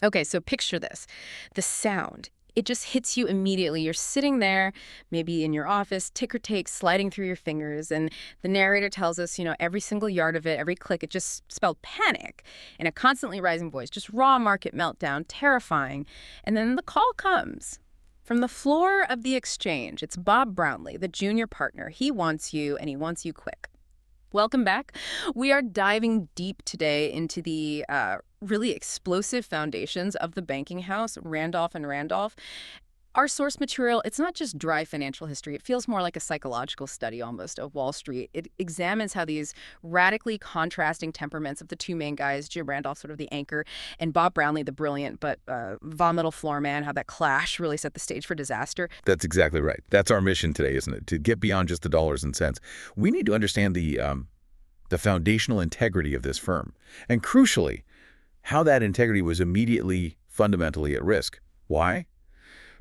Okay, so picture this. The sound. It just hits you immediately. You're sitting there, maybe in your office, ticker tape sliding through your fingers, and the narrator tells us, every single yard of it, every click, it just spelled panic in a constantly rising voice, just raw market meltdown, terrifying. And then the call comes. From the floor of the exchange, it's Bob Brownley, the junior partner. He wants you, and he wants you quick. Welcome back. We are diving deep today into the really explosive foundations of the banking house, Randolph and Randolph. Our source material, it's not just dry financial history. It feels more like a psychological study almost of Wall Street. It examines how these radically contrasting temperaments of the two main guys, Jim Randolph, sort of the anchor, and Bob Brownley, the brilliant but volatile floor man, how that clash really set the stage for disaster. That's exactly right. That's our mission today, isn't it? To get beyond just the dollars and cents. We need to understand the foundational integrity of this firm. And crucially, how that integrity was immediately, fundamentally at risk. Why?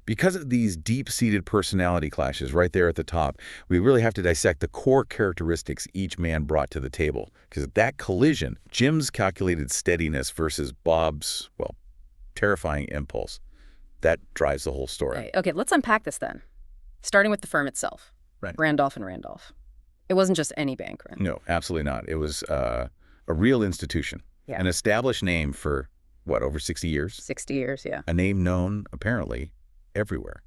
Because of these deep-seated personality clashes right there at the top, we really have to dissect the core characteristics each man brought to the table. Because that collision, Jim's calculated steadiness versus Bob's, well, terrifying impulse, that drives the whole story. Okay, let's unpack this then. Starting with the firm itself, Right. Randolph and Randolph. It wasn't just any bank, right? No, absolutely not. It was a real institution, an established name for, over 60 years? 60 years, yeah. A name known, apparently, everywhere.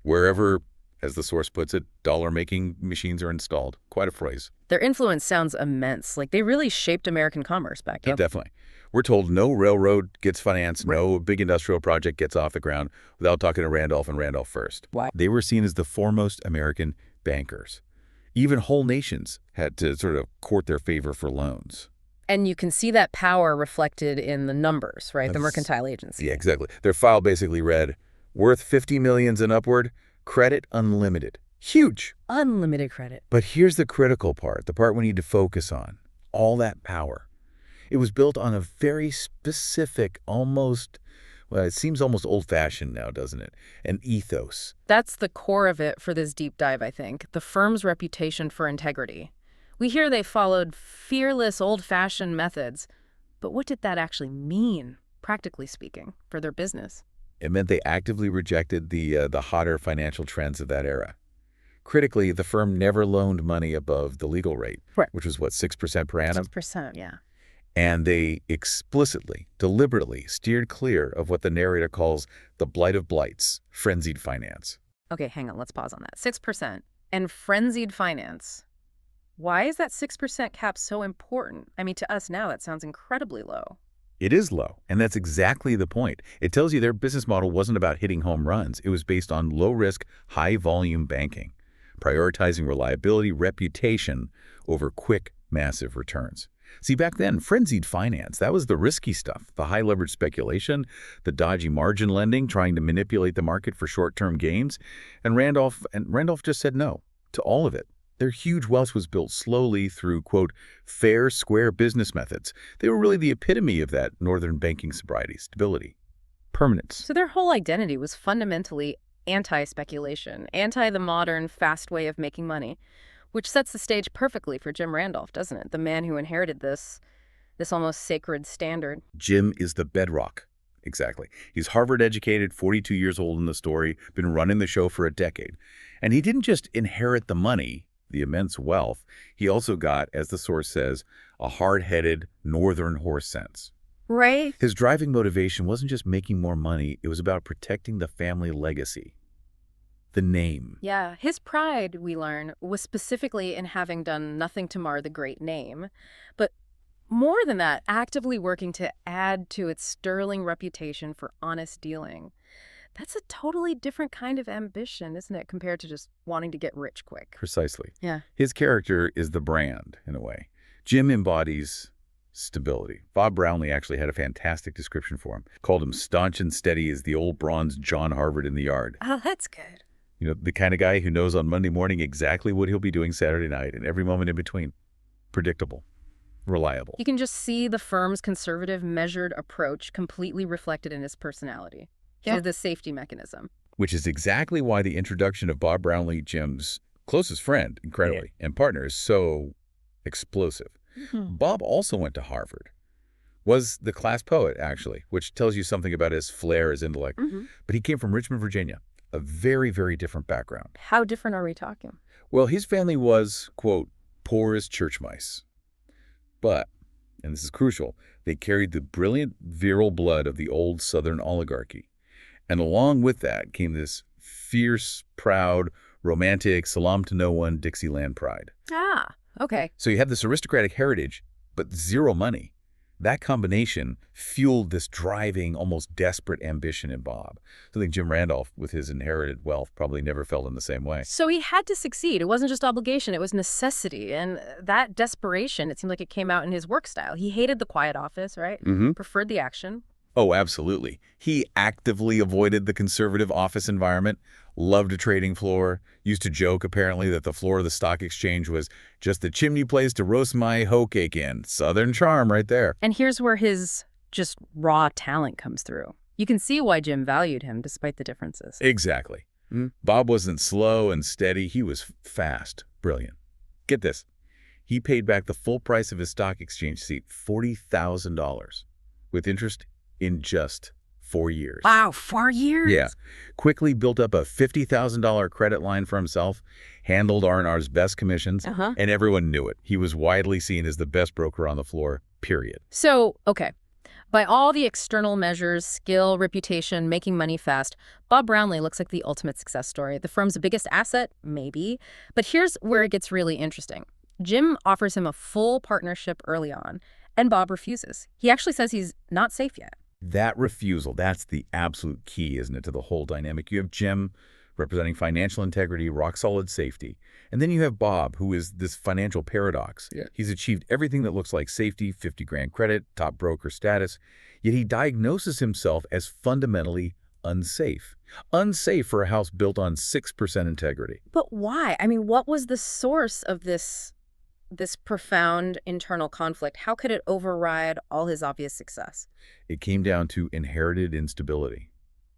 Wherever, as the source puts it, dollar-making machines are installed. Quite a phrase. Their influence sounds immense. Like they really shaped American commerce back then. Definitely. We're told no railroad gets financed, no big industrial project gets off the ground without talking to Randolph and Randolph first. Why? They were seen as the foremost American bankers. Even whole nations had to sort of court their favor for loans. And you can see that power reflected in the numbers, right? The mercantile agency. Yeah, exactly. Their file basically read, worth 50 millions and upward, credit unlimited. Huge. Unlimited credit. But here's the critical part, the part we need to focus on. All that power. It was built on a very specific, it seems almost old-fashioned now, doesn't it? An ethos. That's the core of it for this deep dive, I think. The firm's reputation for integrity. We hear they followed fearless, old-fashioned methods. But what did that actually mean, practically speaking, for their business? It meant they actively rejected the hotter financial trends of that era. Critically, the firm never loaned money above the legal rate, which was, 6% per annum? 6%, yeah. And they explicitly, deliberately steered clear of what the narrator calls the blight of blights, frenzied finance. Okay, hang on, let's pause on that. 6% and frenzied finance. Why is that 6% cap so important? I mean, to us now, that sounds incredibly low. It is low, and that's exactly the point. It tells you their business model wasn't about hitting home runs. It was based on low-risk, high-volume banking, prioritizing reliability, reputation over quick, massive returns. See, back then, frenzied finance, that was the risky stuff, the high-leverage speculation, the dodgy margin lending, trying to manipulate the market for short-term gains. And Randolph just said no to all of it. Their huge wealth was built slowly through, quote, fair, square business methods. They were really the epitome of that northern banking sobriety, stability, permanence. So their whole identity was fundamentally anti-speculation, anti the modern, fast way of making money, which sets the stage perfectly for Jim Randolph, doesn't it? The man who inherited this almost sacred standard. Jim is the bedrock. Exactly. He's Harvard-educated, 42 years old in the story, been running the show for a decade. And he didn't just inherit the money, the immense wealth. He also got, as the source says, a hard-headed northern horse sense. Right. His driving motivation wasn't just making more money. It was about protecting the family legacy. The name. Yeah, his pride, we learn, was specifically in having done nothing to mar the great name. But more than that, actively working to add to its sterling reputation for honest dealing. That's a totally different kind of ambition, isn't it, compared to just wanting to get rich quick? Precisely. Yeah. His character is the brand, in a way. Jim embodies stability. Bob Brownley actually had a fantastic description for him. Called him staunch and steady as the old bronze John Harvard in the yard. Oh, that's good. You know, the kind of guy who knows on Monday morning exactly what he'll be doing Saturday night and every moment in between. Predictable. Reliable. You can just see the firm's conservative, measured approach completely reflected in his personality. Yeah. The safety mechanism. Which is exactly why the introduction of Bob Brownley, Jim's closest friend, incredibly, and partner, is so explosive. Bob also went to Harvard. Was the class poet, actually, which tells you something about his flair, his intellect. Hmm. But he came from Richmond, Virginia, a very, very different background. How different are we talking? Well, his family was, quote, poor as church mice. But, and this is crucial, they carried the brilliant virile blood of the old Southern oligarchy. And along with that came this fierce, proud, romantic, salam-to-no-one Dixieland pride. Ah, okay. So you have this aristocratic heritage, but zero money. That combination fueled this driving, almost desperate ambition in Bob. So I think Jim Randolph, with his inherited wealth, probably never felt in the same way. So he had to succeed. It wasn't just obligation, it was necessity. And that desperation, it seemed like it came out in his work style. He hated the quiet office, right? Mm-hmm. Preferred the action. Oh, absolutely. He actively avoided the conservative office environment, loved a trading floor, used to joke, apparently, that the floor of the stock exchange was just the chimney place to roast my hoe cake in. Southern charm right there. And here's where his just raw talent comes through. You can see why Jim valued him despite the differences. Exactly. Bob wasn't slow and steady. He was fast, brilliant. Get this. He paid back the full price of his stock exchange seat, $40,000, with interest in just 4 years. Wow, 4 years? Yeah. Quickly built up a $50,000 credit line for himself, handled R&R's best commissions, and everyone knew it. He was widely seen as the best broker on the floor, period. So, okay. By all the external measures, skill, reputation, making money fast, Bob Brownley looks like the ultimate success story. The firm's biggest asset? Maybe. But here's where it gets really interesting. Jim offers him a full partnership early on, and Bob refuses. He actually says he's not safe yet. That refusal, that's the absolute key, isn't it, to the whole dynamic? You have Jim representing financial integrity, rock-solid safety. And then you have Bob, who is this financial paradox. Yeah. He's achieved everything that looks like safety, 50 grand credit, top broker status, yet he diagnoses himself as fundamentally unsafe. Unsafe for a house built on 6% integrity. But why? I mean, what was the source of this profound internal conflict? How could it override all his obvious success? It came down to inherited instability,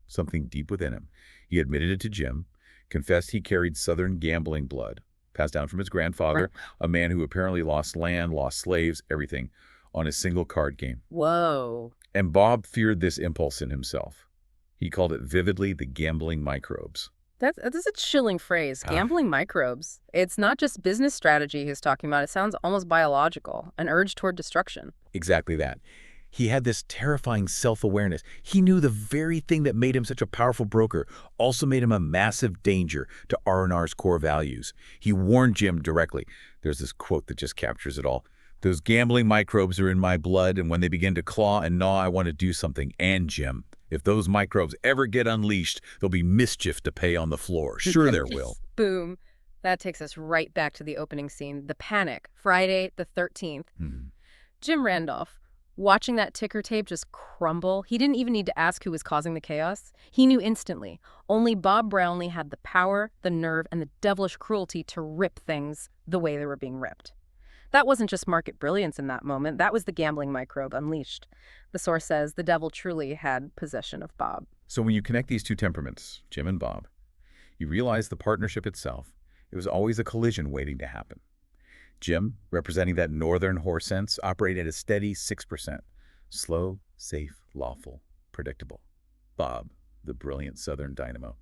something deep within him. He admitted it to Jim, confessed he carried Southern gambling blood, passed down from his grandfather, a man who apparently lost land, lost slaves, everything, on a single card game. Whoa. And Bob feared this impulse in himself. He called it vividly the gambling microbes. That's a chilling phrase, gambling microbes. It's not just business strategy he's talking about. It sounds almost biological, an urge toward destruction. Exactly that. He had this terrifying self-awareness. He knew the very thing that made him such a powerful broker also made him a massive danger to R&R's core values. He warned Jim directly. There's this quote that just captures it all. Those gambling microbes are in my blood, and when they begin to claw and gnaw, I want to do something. And Jim, if those microbes ever get unleashed, there'll be mischief to pay on the floor. Sure there will. Boom. That takes us right back to the opening scene. The panic. Friday the 13th. Jim Randolph, watching that ticker tape just crumble, he didn't even need to ask who was causing the chaos. He knew instantly. Only Bob Brownley had the power, the nerve, and the devilish cruelty to rip things the way they were being ripped. That wasn't just market brilliance in that moment. That was the gambling microbe unleashed. The source says the devil truly had possession of Bob. So when you connect these two temperaments, Jim and Bob, you realize the partnership itself, it was always a collision waiting to happen. Jim, representing that northern horse sense, operated at a steady 6%. Slow, safe, lawful, predictable. Bob, the brilliant southern dynamo.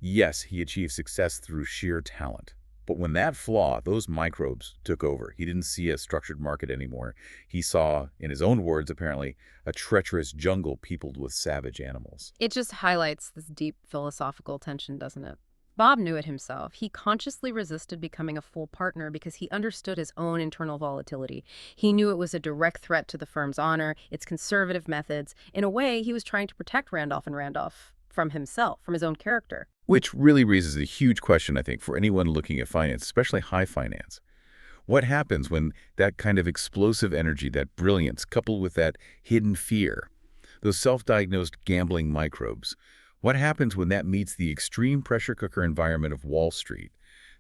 Yes, he achieved success through sheer talent. But when that flaw, those microbes, took over, he didn't see a structured market anymore. He saw, in his own words apparently, a treacherous jungle peopled with savage animals. It just highlights this deep philosophical tension, doesn't it? Bob knew it himself. He consciously resisted becoming a full partner because he understood his own internal volatility. He knew it was a direct threat to the firm's honor, its conservative methods. In a way, he was trying to protect Randolph and Randolph from himself, from his own character. Which really raises a huge question, I think, for anyone looking at finance, especially high finance. What happens when that kind of explosive energy, that brilliance, coupled with that hidden fear, those self-diagnosed gambling microbes, what happens when that meets the extreme pressure cooker environment of Wall Street?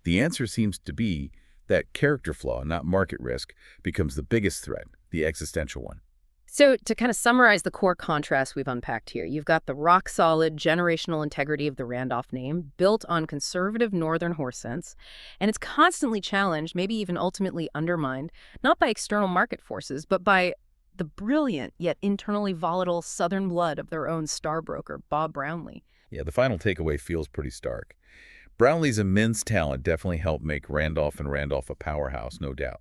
The answer seems to be that character flaw, not market risk, becomes the biggest threat, the existential one. So to kind of summarize the core contrast we've unpacked here, you've got the rock-solid generational integrity of the Randolph name, built on conservative northern horse sense, and it's constantly challenged, maybe even ultimately undermined, not by external market forces, but by the brilliant yet internally volatile Southern blood of their own star broker, Bob Brownley. Yeah, the final takeaway feels pretty stark. Brownlee's immense talent definitely helped make Randolph and Randolph a powerhouse, no doubt.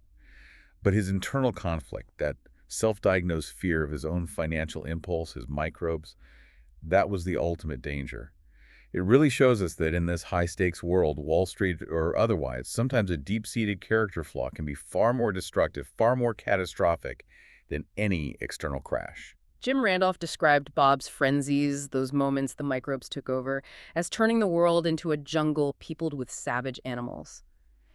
But his internal conflict, that self-diagnosed fear of his own financial impulse, his microbes, that was the ultimate danger. It really shows us that in this high-stakes world, Wall Street or otherwise, sometimes a deep-seated character flaw can be far more destructive, far more catastrophic than any external crash. Jim Randolph described Bob's frenzies, those moments the microbes took over, as turning the world into a jungle peopled with savage animals.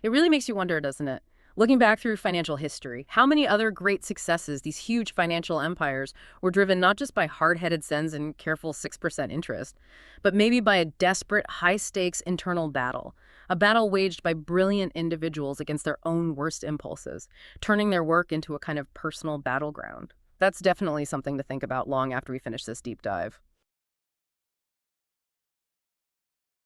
It really makes you wonder, doesn't it? Looking back through financial history, how many other great successes, these huge financial empires, were driven not just by hard-headed sens and careful 6% interest, but maybe by a desperate, high-stakes internal battle, a battle waged by brilliant individuals against their own worst impulses, turning their work into a kind of personal battleground. That's definitely something to think about long after we finish this deep dive.